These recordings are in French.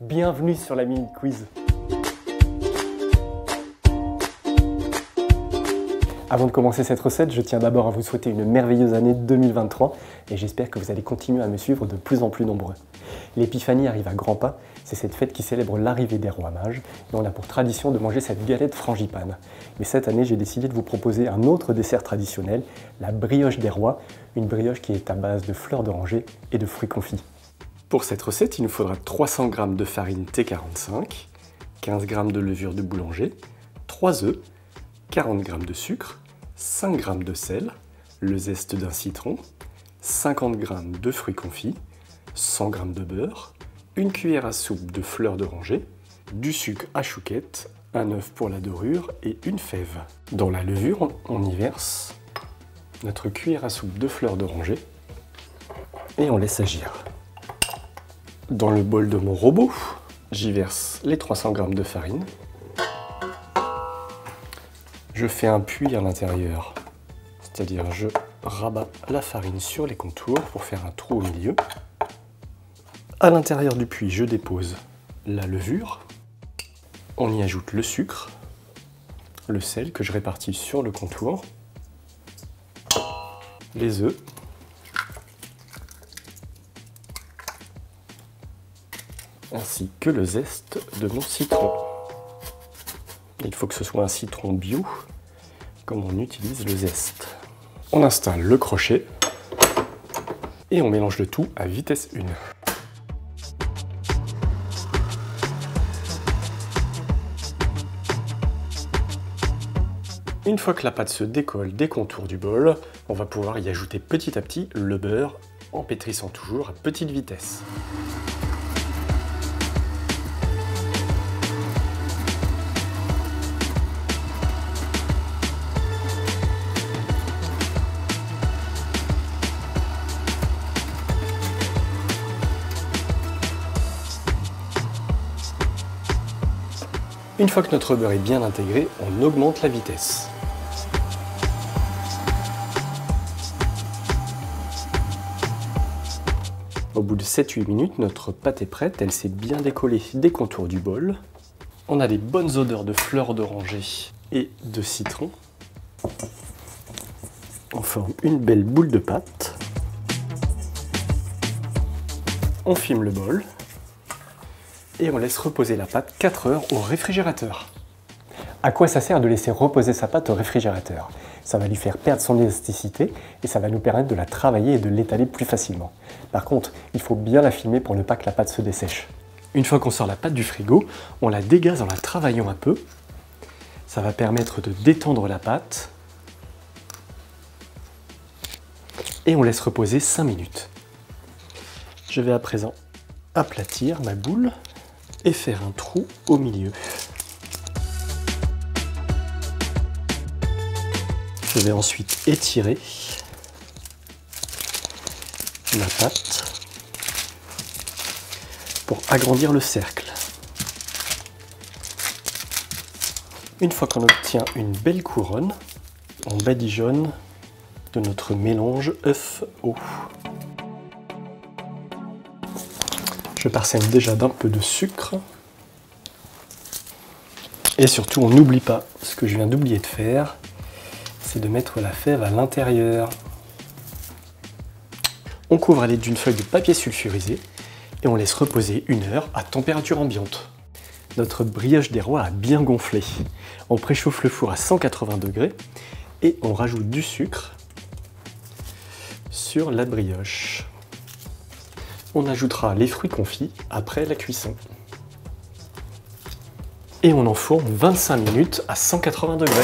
Bienvenue sur la Minute Quiz. Avant de commencer cette recette, je tiens d'abord à vous souhaiter une merveilleuse année 2023 et j'espère que vous allez continuer à me suivre de plus en plus nombreux. L'épiphanie arrive à grands pas, c'est cette fête qui célèbre l'arrivée des rois mages et on a pour tradition de manger cette galette frangipane. Mais cette année, j'ai décidé de vous proposer un autre dessert traditionnel, la brioche des rois, une brioche qui est à base de fleurs d'oranger et de fruits confits. Pour cette recette, il nous faudra 300 g de farine T45, 15 g de levure de boulanger, 3 œufs, 40 g de sucre, 5 g de sel, le zeste d'un citron, 50 g de fruits confits, 100 g de beurre, une cuillère à soupe de fleurs d'oranger, du sucre à chouquette, un œuf pour la dorure et une fève. Dans la levure, on y verse notre cuillère à soupe de fleurs d'oranger et on laisse agir. Dans le bol de mon robot, j'y verse les 300 g de farine. Je fais un puits à l'intérieur, c'est-à-dire je rabats la farine sur les contours pour faire un trou au milieu. À l'intérieur du puits, je dépose la levure. On y ajoute le sucre, le sel que je répartis sur le contour, les œufs, ainsi que le zeste de mon citron. Il faut que ce soit un citron bio, comme on utilise le zeste. On installe le crochet et on mélange le tout à vitesse 1. Une fois que la pâte se décolle des contours du bol, on va pouvoir y ajouter petit à petit le beurre en pétrissant toujours à petite vitesse. Une fois que notre beurre est bien intégré, on augmente la vitesse. Au bout de 7-8 minutes, notre pâte est prête, elle s'est bien décollée des contours du bol. On a des bonnes odeurs de fleurs d'oranger et de citron. On forme une belle boule de pâte. On filme le bol. Et on laisse reposer la pâte 4 heures au réfrigérateur. À quoi ça sert de laisser reposer sa pâte au réfrigérateur? Ça va lui faire perdre son élasticité et ça va nous permettre de la travailler et de l'étaler plus facilement. Par contre, il faut bien la filmer pour ne pas que la pâte se dessèche. Une fois qu'on sort la pâte du frigo, on la dégaze en la travaillant un peu. Ça va permettre de détendre la pâte. Et on laisse reposer 5 minutes. Je vais à présent aplatir ma boule et faire un trou au milieu. Je vais ensuite étirer ma pâte pour agrandir le cercle. Une fois qu'on obtient une belle couronne, on badigeonne de notre mélange œuf-eau. Je parsème déjà d'un peu de sucre. Et surtout, on n'oublie pas ce que je viens d'oublier de faire, c'est de mettre la fève à l'intérieur. On couvre à l'aide d'une feuille de papier sulfurisé et on laisse reposer 1 heure à température ambiante. Notre brioche des rois a bien gonflé. On préchauffe le four à 180 degrés et on rajoute du sucre sur la brioche. On ajoutera les fruits confits après la cuisson. Et on enfourne 25 minutes à 180 degrés.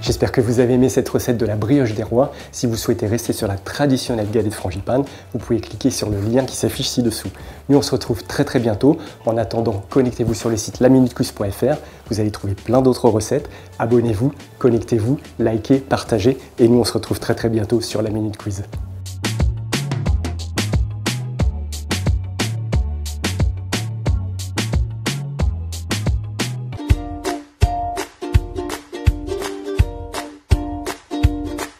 J'espère que vous avez aimé cette recette de la brioche des rois. Si vous souhaitez rester sur la traditionnelle galette frangipane, vous pouvez cliquer sur le lien qui s'affiche ci-dessous. Nous, on se retrouve très bientôt. En attendant, connectez-vous sur le site laminutquiz.fr. Vous allez trouver plein d'autres recettes. Abonnez-vous, connectez-vous, likez, partagez. Et nous, on se retrouve très bientôt sur la Minute Quiz.